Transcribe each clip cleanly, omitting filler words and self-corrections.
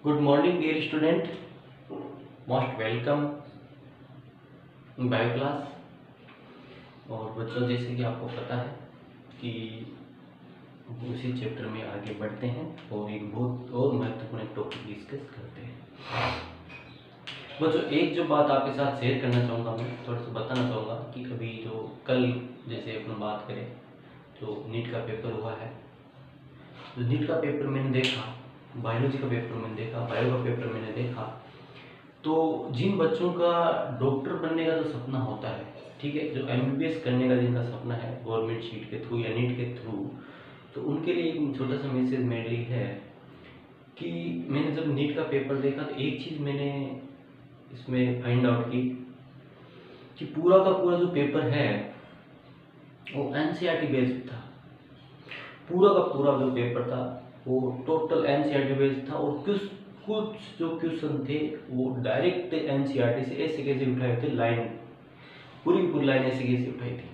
Good morning dear student, most welcome in bio class. और बच्चों, जैसे कि आपको पता है कि उसी चैप्टर में आगे बढ़ते हैं और एक बहुत और महत्वपूर्ण टॉपिक डिस्कस करते हैं। बच्चों, एक जो बात आपके साथ शेयर करना चाहूँगा, मैं थोड़ा सा बताना चाहूँगा कि अभी जो कल जैसे अपन बात करें जो नीट का पेपर हुआ है, जो नीट का पेपर मैंने देखा, बायोलॉजी का पेपर मैंने देखा, बायो का पेपर मैंने देखा, तो जिन बच्चों का डॉक्टर बनने का जो सपना होता है, ठीक है, जो एमबीबीएस करने का जिनका सपना है गवर्नमेंट सीट के थ्रू या नीट के थ्रू, तो उनके लिए एक छोटा सा मैसेज मेरे लिए है कि मैंने जब नीट का पेपर देखा तो एक चीज़ मैंने इसमें फाइंड आउट की कि पूरा का पूरा जो पेपर है वो एनसीईआरटी बेस्ड था। पूरा का पूरा जो पेपर था वो टोटल एनसीईआरटी बेस्ड था और कुछ जो क्वेश्चन थे वो डायरेक्ट एनसीईआरटी से ऐसे कैसे उठाए थे, लाइन पूरी लाइन ऐसे कैसे उठाई थी।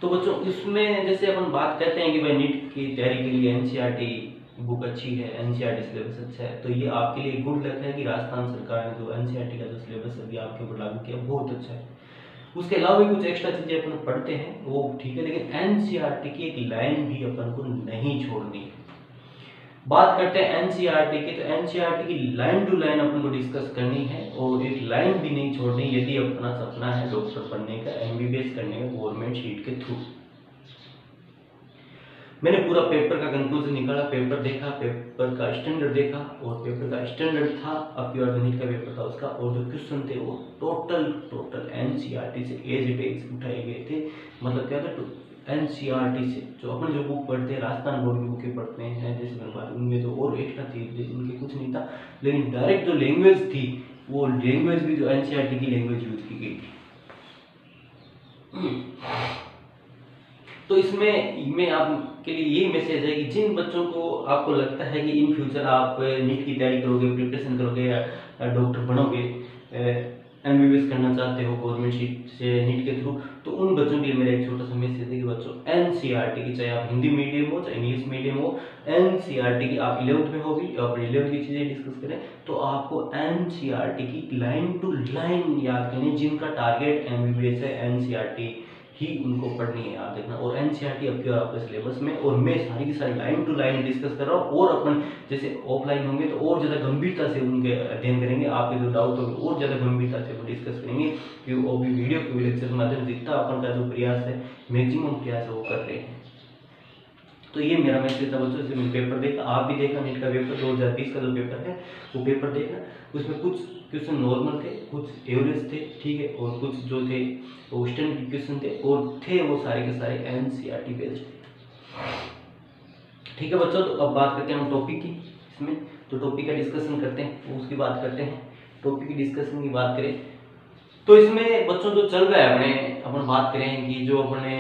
तो बच्चों, इसमें जैसे अपन बात करते हैं कि भाई नीट की तैयारी के लिए एनसीईआरटी बुक अच्छी है, एनसीईआरटी सिलेबस अच्छा है, तो ये आपके लिए गुड लक है कि राजस्थान सरकार ने जो एनसीईआरटी का जो सिलेबस अभी आपके ऊपर लागू किया बहुत अच्छा है। उसके अलावा भी कुछ एक्स्ट्रा चीजें अपन पढ़ते हैं वो ठीक है, लेकिन एनसीईआरटी की एक लाइन भी अपन को नहीं छोड़नी है। बात करते हैं एनसीईआरटी की, तो एनसीईआरटी की लाइन टू लाइन अपन को डिस्कस करनी है और एक लाइन भी नहीं छोड़नी यदि अपना सपना है डॉक्टर बनने का, एमबीबीएस करने का गवर्नमेंट सीट के थ्रू। मैंने पूरा पेपर का कंक्लूजन निकाला, पेपर देखा, पेपर का स्टैंडर्ड देखा और पेपर का स्टैंडर्ड था आपकी यूनिट का पेपर था उसका, और जो क्वेश्चन थे वो टोटल एनसीईआरटी से एज इट इज उठाए गए थे। मतलब क्या था, एनसीईआरटी से जो अपन जो बुक पढ़ते हैं, राजस्थान बोर्ड की बुकें पढ़ते हैं जैसे मैंने बात, उनमें तो और एक्स्ट्रा चीज उनके कुछ नहीं था, लेकिन डायरेक्ट जो लैंग्वेज थी वो लैंग्वेज भी जो एनसीईआरटी की लैंग्वेज यूज की गई थी। तो इसमें मैं आपके लिए यही मैसेज है कि जिन बच्चों को आपको लगता है कि इन फ्यूचर आप नीट की तैयारी करोगे, प्रिपरेशन करोगे या डॉक्टर बनोगे, एमबीबीएस करना चाहते हो गवर्नमेंट सीट से नीट के थ्रू, तो उन बच्चों के लिए मेरा एक छोटा सा मैसेज है कि बच्चों एनसीईआरटी की, चाहे आप हिंदी मीडियम हो चाहे इंग्लिश मीडियम हो, एनसीईआरटी की आप 11th में होगी और 11th की चीजें डिस्कस करें तो आपको एनसीईआरटी की लाइन टू लाइन याद करनी। जिनका टारगेट एमबीबीएस है, एनसीईआरटी ही उनको पढ़नी है, याद रखना। और एनसीईआरटी आपके आपके सिलेबस में, और मैं सारी की सारी लाइन टू लाइन डिस्कस कर रहा हूँ, और अपन जैसे ऑफलाइन होंगे तो और ज़्यादा गंभीरता से उनके अध्ययन करेंगे, आपके जो डाउट होंगे और ज़्यादा गंभीरता से वो डिस्कस करेंगे कि वो भी वीडियो के लेक्चर के माध्यम से जितना अपन का जो प्रयास है, मैक्सिमम प्रयास है वो कर रहे हैं। तो ये मेरा मैसेज था बच्चों से। मैंने पेपर देखा, आप भी देखा, नीट का पेपर 2020 का जो पेपर है वो पेपर देखना। उसमें कुछ क्वेश्चन नॉर्मल थे, कुछ एवरेज थे, ठीक है, और कुछ जो थे वो स्टैंडर्ड क्वेश्चन थे, और थे वो सारे के सारे एनसीईआरटी बेस्ड थे। ठीक है बच्चों, तो अब बात करते हैं हम टॉपिक की। इसमें तो टॉपिक का डिस्कशन करते हैं, उसकी बात करते हैं। टॉपिक की डिस्कशन की बात करें तो इसमें बच्चों जो चल रहा है अपन बात करें कि जो अपने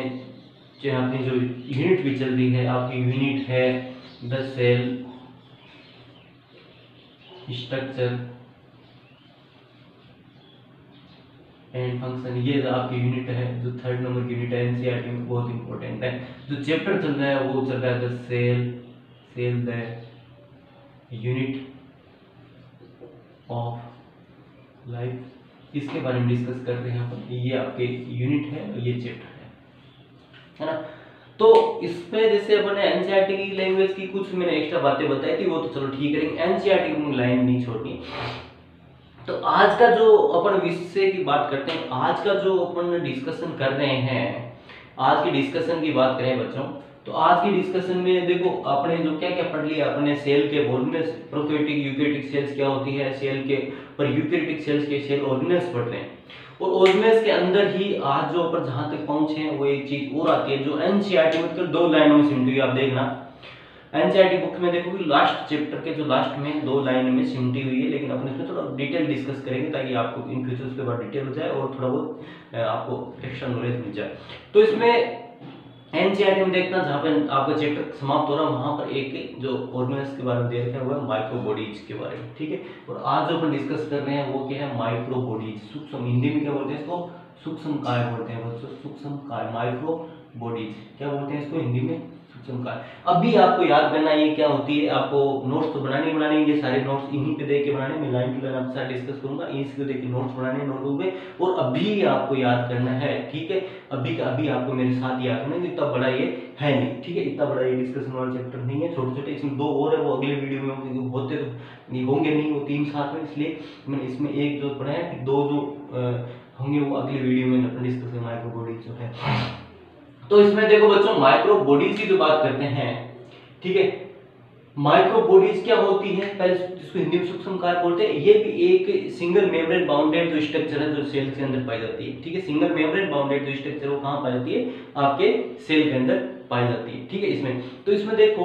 अपनी जो यूनिट भी चल रही है, आपकी यूनिट है the cell structure and function, ये आपकी यूनिट है जो 3rd नंबर की यूनिट है एनसीईआरटी में, बहुत इंपॉर्टेंट है। जो चैप्टर चल रहा है वो चल रहा है the cell the unit of life, इसके बारे में डिस्कस कर रहे हैं अपन। ये आपके यूनिट है और ये चैप्टर है ना। तो इसमें जैसे अपन एनसीईआरटी की लैंग्वेज की कुछ मैंने एक्स्ट्रा बातें बताई थी, वो तो चलो ठीक है, लेकिन एनसीईआरटी की लाइन नहीं छोड़नी। तो आज का जो अपन विषय की बात करते हैं, आज का जो अपन डिस्कशन कर रहे हैं, आज की डिस्कशन की बात करें बच्चों, तो आज की डिस्कशन में देखो आपने जो क्या क्या पढ़ लिया, अपने सेल के ऑर्गेनेल्स, प्रोकैरियोटिक यूकैरियोटिक सेल्स क्या होती है, सेल के पर यूकैरियोटिक सेल्स के सेल ऑर्गेनेल्स पढ़ रहे हैं। और ऑर्गेनेल्स के अंदर ही आज जो अपन जहां तक पहुंचे हैं वो एक चीज और आती है जो एनसीईआरटी में केवल 2 लाइनों में सिमटी हुई, आप देखना एनसीईआरटी बुक में देखो कि लास्ट चैप्टर के जो लास्ट में 2 लाइन में सिमटी हुई है, लेकिन अपन इसमें थोड़ा डिटेल डिस्कस करेंगे ताकि आपको इन फ्यूचर उसके बाद डिटेल हो जाए और थोड़ा बहुत आपको एक्स्ट्रा नॉलेज मिल जाए। तो इसमें एनसीईआरटी में देखना जहाँ पे आपका चैप्टर समाप्त हो रहा है वहां पर एक जो ऑर्गेनेल्स के बारे में दे रखा है वो है माइक्रोबॉडीज के बारे में, ठीक है। और आज जो अपन डिस्कस कर रहे हैं वो क्या है, माइक्रोबॉडीज, सूक्ष्म, हिंदी में क्या बोलते हैं इसको, सूक्ष्म काय बोलते हैं बच्चों, सूक्ष्म काय, माइक्रोबॉडीज क्या बोलते हैं इसको हिंदी में, सूक्ष्म कार्य। अभी आपको याद करना ये क्या होती है, आपको नोट्स तो बनाने बनाने, ये सारे नोट्स इन्हीं पे देख के बनाने, मैं लाइन टू लाइन आपके साथ डिस्कस करूंगा, इसको देख के नोट्स बनाने नोटबुक पे, और अभी आपको याद करना है, ठीक है। अभी का अभी आपको मेरे साथ याद करना है, इतना बड़ा ये है नहीं, ठीक है, इतना बड़ा ये डिस्कशन वाला चैप्टर नहीं है, छोटे छोटे इसमें 2 और है, वो अगले वीडियो में होते तो नहीं होंगे, नहीं वो 3 साथ में, इसलिए मैंने इसमें एक जो पढ़ा है, 2 जो होंगे वो अगले वीडियो में अपन डिस्कस करेंगे, माइक्रो बॉडीज जो है। तो इसमें देखो बच्चों, माइक्रो बॉडीज की जो बात करते हैं, ठीक है, माइक्रो बॉडीज क्या होती है, पहले इसको हिंदी में सूक्ष्म कार्य बोलते हैं। ये भी एक सिंगल मेम्ब्रेन बाउंडेड जो स्ट्रक्चर है जो सेल के अंदर पाई जाती है, ठीक है, सिंगल मेम्ब्रेन बाउंडेड जो स्ट्रक्चर वो कहां पाई जाती है, आपके सेल के अंदर पाई जाती है, ठीक है। इसमें तो इसमें देखो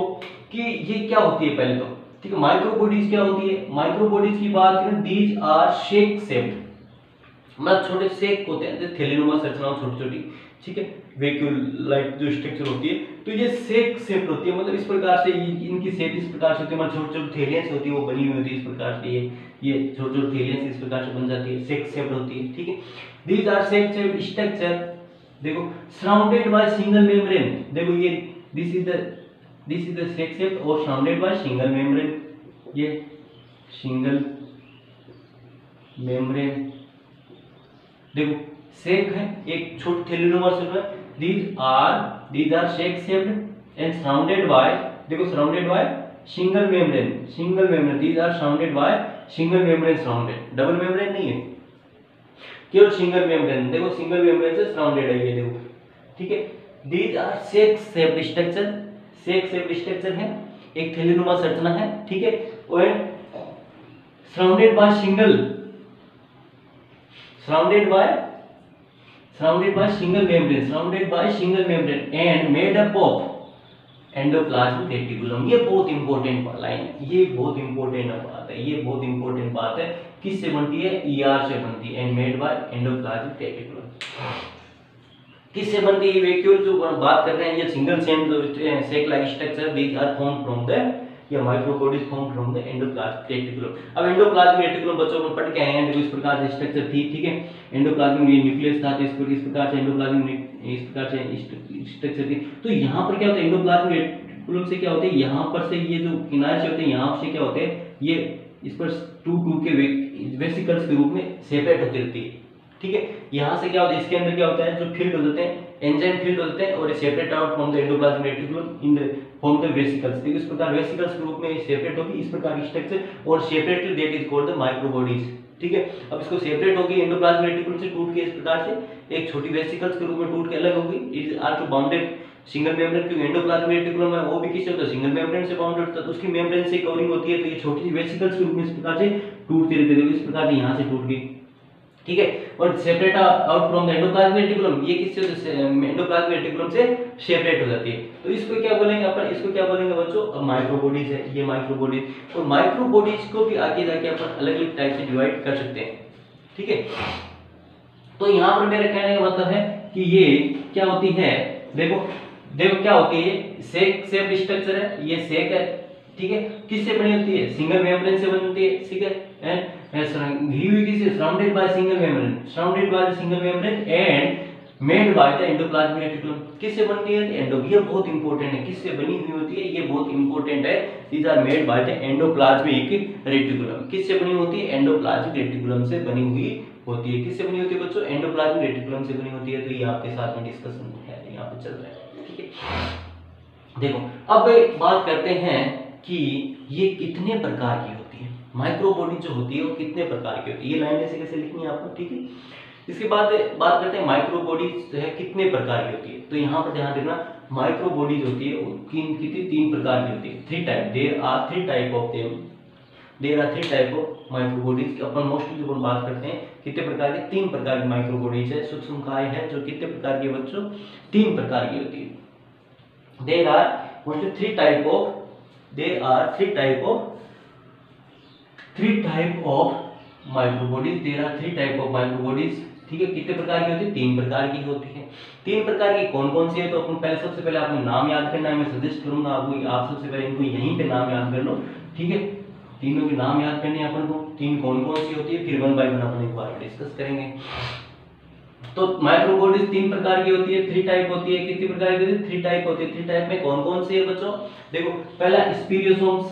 कि ये क्या होती है पहले तो, ठीक है, माइक्रो बॉडीज क्या होती है, माइक्रो बॉडीज की बात करें, दीज आर शेक शेप्ड, मतलब छोटे शेक होते हैं, थैलीनुमा संरचना छोटी छोटी, ठीक है, वैक्यूल लाइक जो स्ट्रक्चर होती है, तो ये शेक शेप होती है, मतलब इस प्रकार से इनकी शेप इस प्रकार से होती है, मतलब छोटी छोटी थैलियां होती है वो बनी हुई होती है इस प्रकार से, ये छोटी छोटी थैलियां इस प्रकार से बन जाती है, शेक शेप होती है, ठीक है। These are sac shape structure, देखो सराउंडेड बाय सिंगल मेम्ब्रेन, देखो ये this is the sac shape और सराउंडेड बाय सिंगल मेम्ब्रेन, ये सिंगल मेम्ब्रेन, देखो शेक है, एक छोटी थैलीनुमा शेप है, these are sac shaped and surrounded by, देखो surrounded by single membrane, these are surrounded by single membrane, surrounded, double membrane नहीं है, केवल सिंगल मेम्ब्रेन, देखो सिंगल मेम्ब्रेन से सराउंडेड है ये, देखो, ठीक है। these are sac shaped structure, shake shaped structure है, एक थैलीनुमा संरचना है, ठीक है, और surrounded bye single membrane and made up of endoplasmic reticulum. ये बहुत इंपॉर्टेंट लाइन है, ये बहुत इंपॉर्टेंट बात है, ये बहुत इंपॉर्टेंट बात है, किससे बनती है, ईआर से बनती है, and made by endoplasmic reticulum. किससे बनती है, वैक्यूल जो बात कर रहे हैं, ये single sac like structure, these are formed from the, या micro bodies form from the endoplasmic reticulum. अब एंडोप्लाज्मिक रेटिकुलम बच्चों को पढ़ के आए हैं, देखो इस प्रकार से स्ट्रक्चर थी, ठीक है, एंडोप्लाज्मिक न्यूक्लियस था, इस प्रकार से एंडोप्लाज्मिक इस प्रकार से स्ट्रक्चर थी। तो यहाँ पर क्या होता है, एंडोप्लाज्मिक रेटिकुलम से क्या होता है, यहाँ पर से ये जो किनारे से होते हैं, यहाँ से क्या होते हैं, ये इस पर टू के वेसिकल्स के रूप में सेपरेट होती रहती है, ठीक है। यहाँ से क्या होता है, इसके अंदर क्या होता है, जो फील्ड होते हैं, एंजाइम फील्ड होते हैं, और separate out from the endoplasmic reticulum in the form the vesicles, देखो इस प्रकार वेसिकल्स के रूप में सेपरेट होगी, इस प्रकार की स्ट्रक्चर, और separately that is called the micro bodies, ठीक है। अब इसको सेपरेट होगी एंडोप्लाज्मिक रेटिकुलम से टूट के, इस प्रकार से एक छोटी वेसिकल्स के रूप में टूट के अलग होगी, is also bounded single membrane, क्योंकि एंडोप्लाज्मिक रेटिकुलम है वो भी किससे होता है, सिंगल मेम्ब्रेन से बाउंडेड होता है, तो उसकी मेम्ब्रेन से कवरिंग होती है, तो ये छोटी सी वेसिकल्स के रूप में इस प्रकार से टूटती रहती है, इस प्रकार से यहाँ से टूट गई, ठीक है। और separate out from the endoplasmic reticulum, ये किससे, एंडोप्लाज्मिक रेटिकुलम से सेपरेट हो जाती है, तो इसको क्या बोलेंगे अपन, इसको क्या बोलेंगे बच्चों, अब माइक्रो बॉडीज है, ये माइक्रो बॉडीज। और माइक्रो बॉडीज को भी आगे जाके अपन अलग अलग टाइप से डिवाइड कर सकते हैं, ठीक है। तो यहाँ पर मेरे कहने का मतलब है कि ये क्या होती है, देखो क्या होती है, शेक शेप स्ट्रक्चर है, ये शेक है, ठीक है, किससे बनी होती है, सिंगल मेम्ब्रेन से बनती है, ठीक है, घिरी हुई किससे, surrounded by single membrane and made by the endoplasmic reticulum, किससे बनती है, एंडो, ये बहुत इंपॉर्टेंट है, किससे बनी हुई होती है, ये बहुत इंपॉर्टेंट है, these are made by the endoplasmic reticulum, किससे बनी होती है, एंडोप्लाज्मिक रेटिकुलम से बनी हुई होती है, किससे बनी होती है बच्चों, एंडोप्लाज्मिक रेटिकुलम से बनी होती है। तो ये आपके साथ में डिस्कशन है, यहाँ पे चल रहा है, ठीक है। देखो अब बात करते हैं कि ये कितने प्रकार की होती है, माइक्रो बॉडी जो होती है वो कितने प्रकार की होती है, ये लाइन ऐसे कैसे लिखनी है आपको, ठीक है। इसके बाद बात करते हैं माइक्रो बॉडी जो है कितने प्रकार की होती है, तो यहाँ पर ध्यान रखना, माइक्रो बॉडी जो होती है वो कितनी 3 प्रकार की होती है, 3 type, there are 3 type of micro bodies. अपन मोस्टली जो बात करते हैं कितने प्रकार की, 3 प्रकार की माइक्रो बॉडीज है, सूक्ष्म काय है जो कितने प्रकार की बच्चों, 3 प्रकार की होती है। There are mostly 3 type of micro bodies, ठीक है। कितने प्रकार की होती है, 3 प्रकार की होती है। 3 प्रकार की कौन कौन सी है, तो अपन पहले सबसे पहले आपको नाम याद करना है, मैं सजेस्ट करूंगा आपको, आप सबसे पहले इनको यहीं पे नाम याद कर लो, ठीक है। तीनों के नाम याद करने हैं अपन को, 3 कौन कौन सी होती है, फिर 1 बाय 1 अपन एक बार डिस्कस करेंगे। तो माइक्रोबॉडीज 3 प्रकार की होती है, 3 टाइप होती है। कितनी प्रकार की होती है? 3 टाइप होती है। 3 टाइप में कौन कौन सी है बच्चों? देखो, पहला स्पीरियोसोम्स,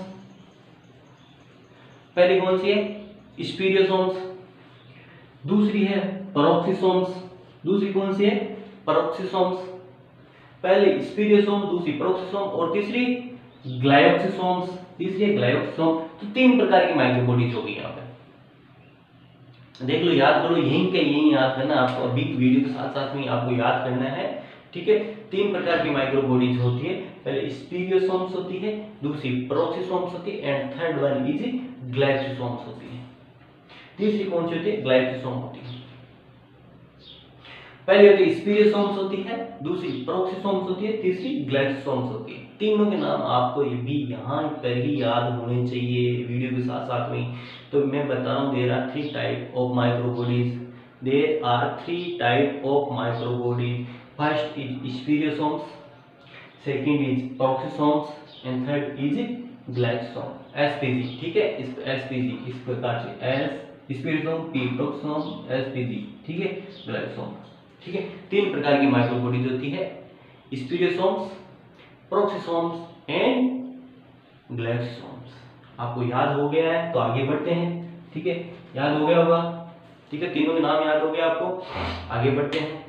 पहली कौन सी है? स्पीरियोसोम्स। दूसरी है पेरोक्सिसोम्स। दूसरी कौन सी है? पेरोक्सिसोम्स। पहली स्पीरियोसोम, दूसरी पेरोक्सिसोम और तीसरी ग्लायोक्सिसोम्स। तीसरी है ग्लायोक्सिसोम। तो 3 प्रकार की माइक्रोबॉडीज होगी यहाँ पे। देख लो, याद करो, यहीं के यहीं याद करना आपको, अभी वीडियो के साथ साथ में आपको याद करना है। ठीक है, 3 प्रकार की माइक्रोबॉडीज होती है। पहले स्पीरियोसोम्स होती है, दूसरी पेरोक्सिसोम्स होती है एंड थर्ड वन इज ग्लायोक्सिसोम्स होती है। तीसरी कौन सी होती है? ग्लायोक्सिसोम होती है। पहली होती है स्पीरियोसोम्स होती है, दूसरी पेरोक्सिसोम्स होती है, तीसरी ग्लायोक्सिसोम्स होती है। तीनों के नाम आपको ये भी यहाँ पर ही याद होने चाहिए वीडियो के साथ साथ में। तो मैं बता रहा हूँ, there are 3 type of microbodies. There are 3 type of microbodies. First is spherosomes, second is peroxisomes and third is glyoxysome. SPG, ठीक है, इस एसपीजी इस प्रकार से S spherosome, P peroxisome, SPG, ठीक है, ग्लायोक्सिसोम। ठीक है, 3 प्रकार की माइक्रोबॉडीज होती है, स्पीरियोसोम्स, पेरोक्सिसोम्स एंड ग्लायोक्सिसोम्स। आपको याद हो गया है तो आगे बढ़ते हैं। ठीक है, याद हो गया होगा। ठीक है, तीनों के नाम याद हो गया आपको, आगे बढ़ते हैं।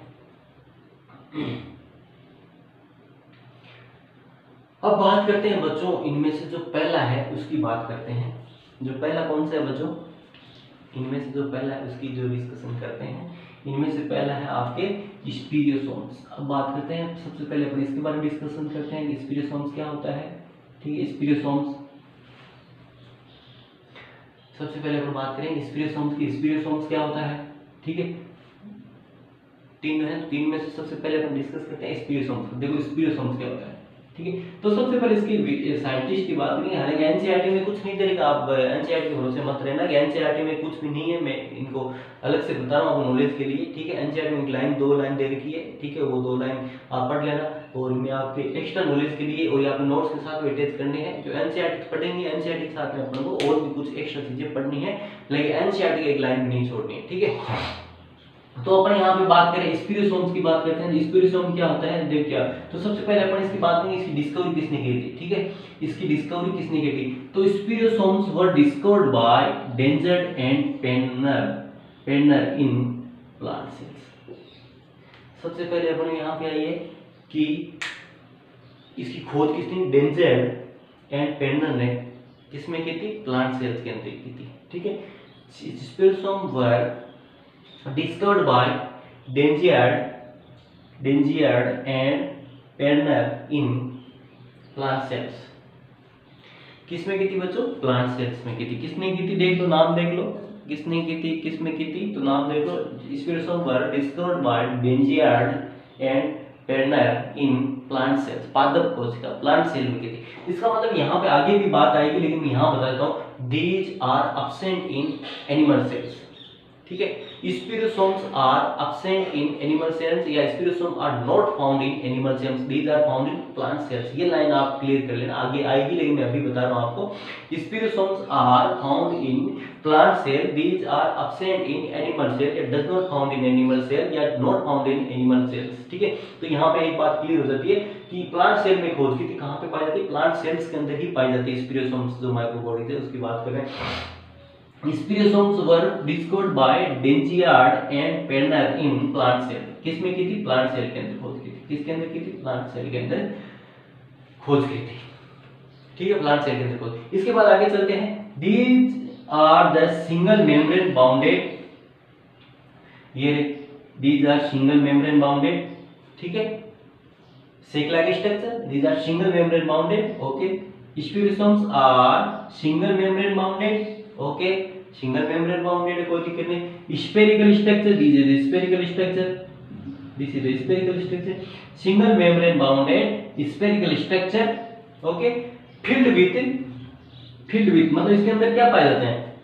अब बात करते हैं बच्चों, इनमें से जो पहला है उसकी बात करते हैं। जो पहला कौन सा है बच्चों? इनमें से जो पहला है उसकी जो डिस्कशन करते हैं। इनमें से पहला है आपके स्पीरियोसोम्स। अब बात करते हैं, सबसे पहले अपन इसके बारे में डिस्कशन करते हैं कि स्पीरियोसोम्स क्या होता है। ठीक है, स्पीरियोसोम्स, सबसे पहले अपन बात करेंगे स्पीरियोसोम्स की। स्पीरियोसोम्स क्या होता है? ठीक है, 3 है, 3 में से सबसे पहले अपन डिस्कस करते हैं स्पीरियोसोम्स। देखो स्पीरियोसोम्स क्या होता है। ठीक है, तो सबसे पहले इसकी साइंटिस्ट की बात करेंगे। हालांकि एनसीईआरटी में कुछ नहीं देगा, आप एनसीईआरटी के भरोसे मत रहना कि एनसीईआरटी में कुछ भी नहीं है। मैं इनको अलग से बता रहा हूँ आपको नॉलेज के लिए। ठीक है, एनसीईआरटी में 2 लाइन दे रखी है। ठीक है, वो 2 लाइन आप पढ़ लेना, और मैं आपके एक्स्ट्रा नॉलेज के लिए और या अपने नोट्स के साथ अटैच करने हैं। जो एनसीईआरटी पढ़ेंगे, एनसीईआरटी के साथ में अपन को और भी कुछ एक्स्ट्रा चीजें पढ़नी है, लेकिन एनसीईआरटी की एक लाइन भी नहीं छोड़नी है। ठीक है, तो अपन यहाँ पे बात करें स्पीरियोसोम्स की बात करते हैं। स्पीरियोसोम क्या होता है, देख क्या, तो सबसे पहले अपन इसकी बात करेंगे, इसकी डिस्कवरी किसने की थी। ठीक है, इसकी डिस्कवरी किसने की थी? तो spherosomes were discovered by Dangeard and Perner in plant cells. सबसे पहले अपन यहाँ पे आइए कि इसकी खोज किसने? डेंजर्ड एंड पेनर ने किसमें की थी? प्लांट सेल्स के अंदर की थी। ठीक है, स्पीरियोसोम वर discovered by Dangiard and Penner in plant cells। किसमें की थी बच्चों? प्लांट सेल्स में की थी। किसने की थी? देख लो, नाम देख लो, किसने की थी, किसमें की थी, तो नाम देख लो। Spherosome were discovered by Dangeard and Perner in plant cells. पादप कोशिका प्लांट सेल में की थी। इसका मतलब यहाँ पे आगे भी बात आएगी, लेकिन मैं यहाँ बता देता हूँ, these are absent in animal cells. ठीक है, spherosomes are absent in animal cells या spherosome are not found in animal cells, these are found in plant cells. ये लाइन आप क्लियर कर लेना, आगे आएगी, लेकिन मैं अभी बता रहा हूं आपको। Spherosomes are found in plant cell, these are absent in animal cell, it does not found in animal cell या not found in animal cells. ठीक है, तो यहाँ पे एक बात क्लियर हो जाती है कि प्लांट सेल में खोज की थी, कहाँ पे पाई जाती है? प्लांट सेल्स के अंदर ही पाई जाती है स्पीरियोसोम्स जो माइक्रोबॉडीज है उसकी बात करें। Spherosomes were discovered by Dangeard and Perner in plant cell. किसमें की थी? प्लांट सेल के अंदर खोज की थी। किसके अंदर की थी? प्लांट सेल के अंदर खोज की थी। ठीक है, प्लांट सेल के अंदर खोज। इसके बाद आगे चलते हैं। These are the single membrane bounded, ये these are single membrane bounded. ठीक है, sac like structure, these are single membrane bounded. Okay, spherosomes are single membrane bounded. Okay, single membrane bounded, कोई दिक्कत नहीं। Spherical structure, this is the spherical structure, this is the spherical structure, single membrane bounded spherical structure. Okay, filled with मतलब इसके अंदर क्या पाए जाते हैं?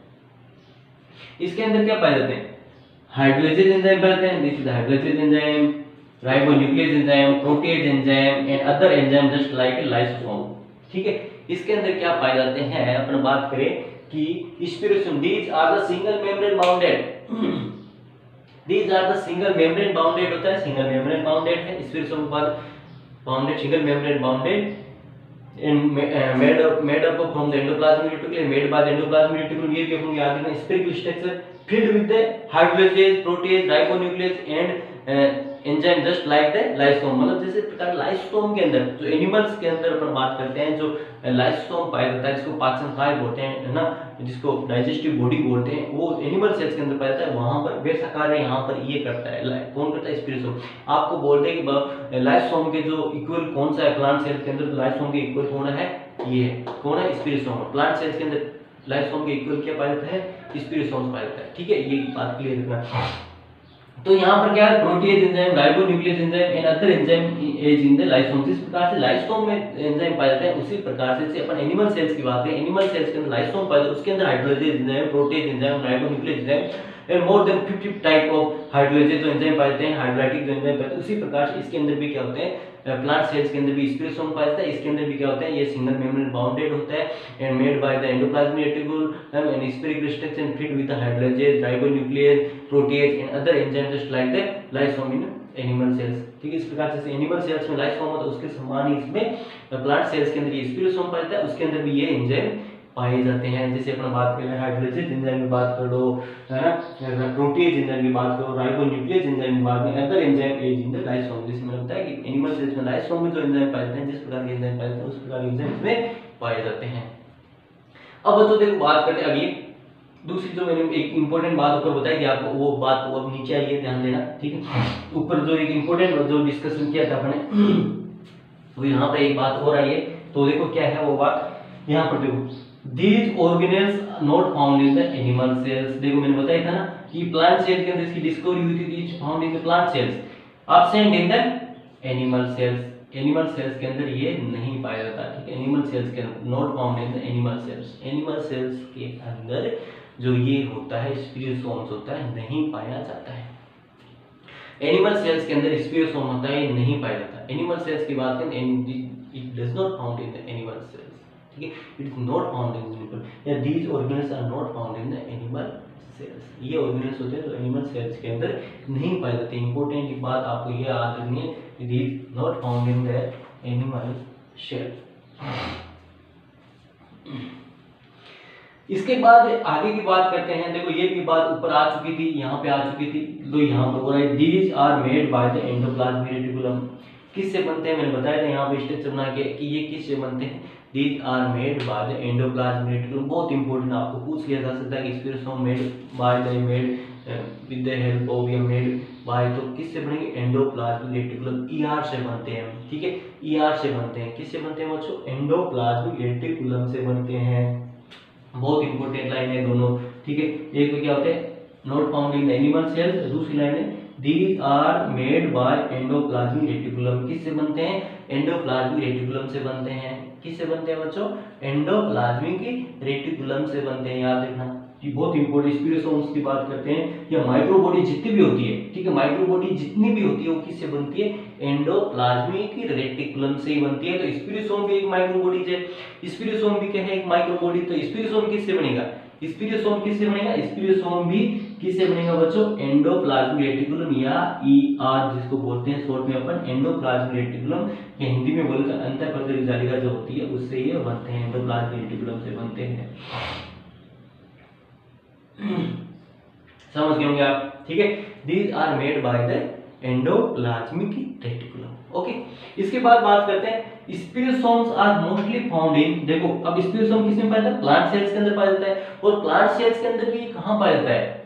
इसके अंदर क्या पाए जाते हैं? हाइड्रोलाइजेज एंजाइम पाए जाते हैं, this is hydrolases enzyme, ribonuclease enzyme, protease enzyme and other enzyme just like lysosome. ठीक है, इसके अंदर क्या पाए जाते हैं? अपन बात करें कि spherosome, these are the single membrane bounded, these are the single membrane bounded होता है, सिंगल मेम्ब्रेन बाउंडेड है, स्पिरोसोम के बाद bounded single membrane bounded and made up from the endoplasmic reticulum, made by the endoplasmic reticulum. ये भी अपन याद रखना, spherical structure filled with the hydrolysis, protease, ribonuclease and enzyme just like the lysosome. मतलब जैसे प्रकार lysosome के अंदर जो एनिमल्स के अंदर अपन बात करते हैं, जो लाइसोसोम पाया जाता है, जिसको पाचन काय बोलते हैं, है ना, जिसको डाइजेस्टिव बॉडी बोलते हैं, वो एनिमल सेल्स के अंदर पाया जाता है। वहां पर वैसा कार्य यहाँ पर ये करता है, कौन करता है? स्पिरोसोम। आपको बोलते हैं कि लाइसोसोम के जो इक्वल कौन सा है प्लांट सेल के अंदर, लाइसोसोम के इक्वल कौन है? ये है, कौन है? स्पिरोसोम। प्लांट सेल्स के अंदर लाइसोसोम के इक्वल क्या पाया जाता है? स्पिरोसोम पाया जाता है। ठीक है, ये बात क्लियर रखना। तो यहाँ पर क्या है? Proteases enzyme, ribonuclease enzyme and other enzyme is in the lysosome. जिस प्रकार से लाइसोसोम में एंजाइम पाए जाते हैं, उसी प्रकार से अपन एनिमल सेल्स की बात करें, एनिमल सेल्स के अंदर लाइसोसोम पाए जाते हैं, उसके अंदर hydrolases enzyme, protease enzyme, ribonuclease enzyme and more than 50 type of hydrolases जो एंजाइम पाए जाते हैं, हाइड्रोलाइटिक जो एंजाइम पाए जाते हैं। उसी प्रकार से इसके अंदर भी क्या होते हैं? प्लांट सेल्स के अंदर भी स्पिरोसोम पाया जाता है। इसके अंदर भी क्या होता है? ये सिंगल मेम्ब्रेन बाउंडेड होता है and made by the endoplasmic reticulum and spherical structure and fit with the hydrolases, ribonuclease, protease and other enzyme just like the lysosome in animal cells. ठीक है, इस प्रकार से एनिमल सेल्स में lysosome होता है, उसके समान ही इसमें प्लांट सेल्स के अंदर ये स्पिरोसोम पाया जाता है, उसके अंदर भी ये एंजाइम पाए जाते हैं। जैसे अपन बात करें हाइड्रोलाइजेज एंजाइम की बात कर लो, है ना, प्रोटीज एंजाइम की बात करो, राइबोन्यूक्लियस एंजाइम की बात करें, other enzyme is in the lysosome. जिसमें मैंने बताया कि एनिमल सेल्स में लाइसोसोम में जो एंजाइम पाए जाते हैं, जिस प्रकार के एंजाइम पाए जाते हैं, उस प्रकार के एंजाइम इसमें पाए जाते हैं। अब तो देखो बात करते हैं अगली दूसरी, जो मैंने एक इंपॉर्टेंट बात ऊपर बताई थी आपको, वो बात वो अब नीचे आई है, ध्यान देना। ठीक है, ऊपर जो एक इंपॉर्टेंट जो डिस्कशन किया था अपने, वो यहाँ पे एक बात हो रही है। तो देखो क्या है वो बात, यहाँ पर देखो, These organelles not found in the animal cells। देखो मैंने बताया था ना कि प्लांट सेल के अंदर इसकी डिस्कवरी हुई थी, found in the plant sales, absent in the animal cells। Animal cells के अंदर ये नहीं पाया जाता। ठीक है, एनिमल सेल्स के अंदर not found in the animal sales. Animal cells के अंदर जो ये होता है स्पिरोसोम्स होता है, नहीं पाया जाता है। एनिमल सेल्स के अंदर स्पिरोसोम होता है, नहीं पाया जाता। एनिमल सेल्स की बात करें, it does not found in the animal cells. ठीक है, it is not found in animal, या these organelles are not found in the animal cells. ये ऑर्गेनल्स होते हैं जो एनिमल सेल्स के अंदर नहीं पाए जाते। इंपॉर्टेंट बात आपको ये याद रखनी है, these not found in the animal cell. इसके बाद आगे की बात करते हैं। देखो ये भी बात ऊपर आ चुकी थी, यहाँ पे आ चुकी थी, तो यहाँ पर बोला है these are made by the endoplasmic reticulum. किससे बनते हैं? मैंने बताया था यहाँ पे स्ट्रक्चर बना के कि ये किससे बनते हैं। These are made by the endoplasmic reticulum. बहुत इंपॉर्टेंट, आपको पूछ लिया जा सकता है कि spherosome made by the made with the help of या मेड बाय, तो किससे बनेंगे? एंडोप्लाज्मिक रेटिकुलम, ईआर से बनते हैं। ठीक है, ईआर से बनते हैं। किससे बनते हैं बच्चों? एंडोप्लाज्मिक रेटिकुलम से बनते हैं। बहुत इंपॉर्टेंट लाइन है दोनों। ठीक है, एक तो क्या होते हैं? Not found in the animal cells. दूसरी लाइन है these are made by endoplasmic reticulum. किससे बनते हैं? एंडोप्लाज्मिक रेटिकुलम से बनते हैं। किससे बनते हैं बच्चों? एंडोप्लाज्मिक रेटिकुलम से बनते हैं, याद रखना। ये बहुत इंपॉर्टेंट। स्पिरोसोम्स की बात करते हैं, या माइक्रोबॉडी जितनी भी होती है, ठीक है, माइक्रोबॉडी जितनी भी होती है वो किससे बनती है? एंडोप्लाज्मिक रेटिकुलम से ही बनती है। तो स्पिरोसोम भी एक माइक्रोबॉडी है, स्पिरोसोम भी क्या है? एक माइक्रोबॉडी। तो स्पिरोसोम किससे बनेगा? स्पिरोसोम किससे बनेगा? स्पिरोसोम भी किससे बनेगा बच्चों? एंडोप्लाज्मिक रेटिकुलम या ईआर जिसको बोलते हैं शॉर्ट में अपन, एंडोप्लाज्मिक रेटिकुलम, या हिंदी में बोलते हैं अंतःपत्रक जालिका जो होती है, उससे ये बनते हैं, एंडोप्लाज्मिक रेटिकुलम से बनते हैं। समझ गए होंगे आप। ठीक है, these are made by the endoplasmic reticulum. Okay, इसके बाद बात करते हैं spherosomes are mostly found in. देखो अब स्पिरोसोम किसमें पाया जाता है? प्लांट सेल्स के अंदर पाया जाता है। और प्लांट सेल्स के अंदर भी कहां पाया जाता है?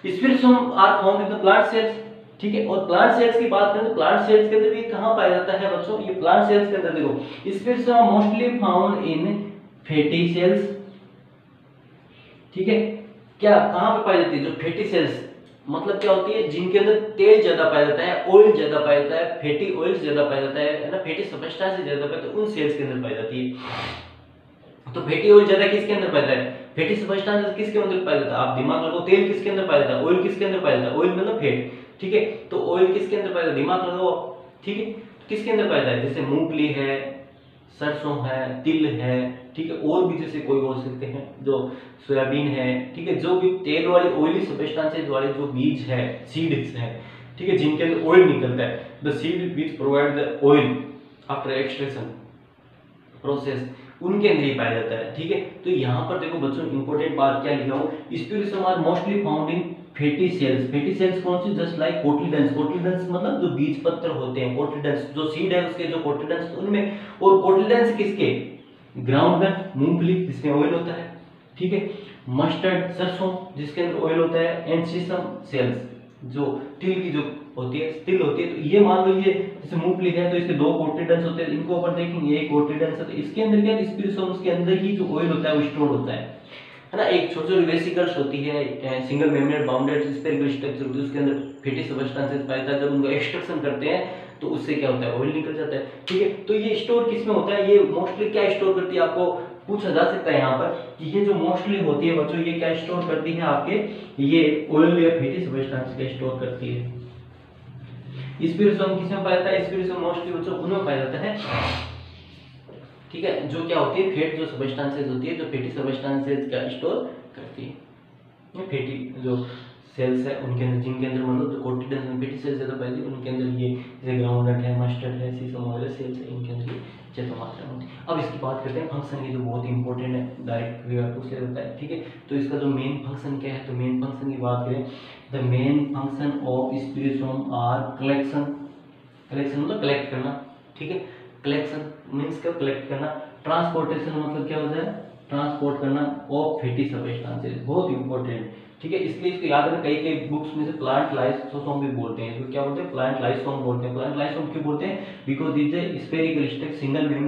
Spherosome are found in the plant cells. ठीक है, और प्लांट सेल्स की बात करें तो प्लांट सेल्स के अंदर भी कहां पाया जाता है बच्चों? ये प्लांट सेल्स के अंदर देखो spherosome mostly found in fatty cells. ठीक है, क्या कहां पे पाई जाती है? जो फैटी सेल्स मतलब क्या होती है? जिनके अंदर तेल ज्यादा पाया जाता है, ऑयल ज्यादा पाया जाता है, फैटी ऑयल ज्यादा पाया जाता है ना, फैटी सब्सटेंस ज्यादा पाया जाता है, उन सेल्स के अंदर पाई जाती है। तो फैटी ऑयल ज्यादा किसके अंदर पाया जाता है? फैटी सब्सटेंस किसके अंदर पाया जाता है? आप दिमाग लगाओ, तेल किसके अंदर पाया जाता है? ऑयल किसके अंदर पाया जाता है? ऑयल मतलब फैट। ठीक है, तो ऑयल किसके अंदर पाया जाता है? दिमाग लगाओ। ठीक है, किसके अंदर पाया जाता है? जैसे मूंगफली है, सरसों है, तिल है, ठीक है, और भी जैसे कोई बोल सकते हैं जो सोयाबीन है, ठीक है, जो भी तेल वाली ऑयली सब्सटेंसेज वाले जो बीज है, सीड्स है, ठीक है, जिनके अंदर ऑयल निकलता है, the seed which provide the oil after extraction process, उनके अंदर ही पाया जाता है, ठीक है। तो यहाँ पर देखो बच्चों इंपॉर्टेंट बात क्या लिखा हूँ, spirulinum are mostly found in fatty cells. Fatty cells कौन सी, जस्ट लाइक कोटिलेडन्स। कोटिलेडन्स मतलब जो बीज पत्र होते हैं, कोटिलेडन्स जो सीड है उसके जो कोटिलेडन्स उनमें, और कोटिलेडन्स किसके, ग्राउंडनट मूंगफली जिसमें ऑयल होता है, ठीक है, मस्टर्ड सरसों जिसके अंदर ऑयल होता है, एंड सीसम सेल्स जो तिल की जो होती है, तिल होती है। तो ये मान लो ये जैसे मूंगफली है तो इसके दो कोटिलेडन्स होते हैं, इनको ऊपर देखेंगे ये कोटिलेडन्स है, तो इसके अंदर क्या स्पिरुलिनम के अंदर ही जो ऑयल होता है वो स्टोर होता है ना। एक छोटी छोटी वेसिकल्स होती है, single membrane bounded spherical structure होती है, उसके अंदर फैटी सब्सटेंसेस पाया जाता है। जब उनको एक्सट्रैक्शन करते हैं तो उससे क्या होता है, ऑयल निकल जाता है, ठीक है। तो ये स्टोर किस में होता है, ये मोस्टली क्या स्टोर करती है, आपको पूछा जा सकता है यहाँ पर कि ये जो मोस्टली होती है बच्चों, ये क्या स्टोर करती है आपके, ये ऑयल या फैटी सब्सटेंस का स्टोर करती है। स्पिरुलिनम किसमें पाया जाता है, स्पिरुलिनम मोस्टली बच्चों उनमें पाया जाता है, ठीक है, जो क्या होती है, फैट जो सब्सटेंसेस होती है, जो फैटी सब्सटेंसेस का स्टोर करती है। फैटी जो सेल्स है उनके अंदर, जिनके अंदर मतलब जो कोटिलेडन्स में फैटी सेल्स ज्यादा पाई उनके अंदर ये जैसे ग्राउंडनट है, मस्टर्ड है, सीसम वगैरह सेल्स है, इनके अंदर ज्यादा मात्रा में होती है। अब इसकी बात करते हैं फंक्शन की, जो बहुत इंपॉर्टेंट है, डायरेक्ट पूछ लिया जाता है, ठीक है। तो इसका जो मेन फंक्शन क्या है, तो मेन फंक्शन की बात करें, the main function of spirulinum are collection. Collection मतलब कलेक्ट करना, ठीक है, कलेक्शन मींस क्या, कलेक्ट करना। ट्रांसपोर्टेशन मतलब क्या होता है, ट्रांसपोर्ट करना ऑफ फैटी सब्सटेंसेस, बहुत इंपॉर्टेंट, ठीक है। इसलिए इसको याद रखना, कई बुक्स में से प्लांट लाइसोसोम भी बोलते हैं, इसको क्या बोलते हैं, प्लांट लाइसोसोम बोलते हैं। प्लांट लाइसोसोम क्यों बोलते हैं, because it is a spherical structure single membrane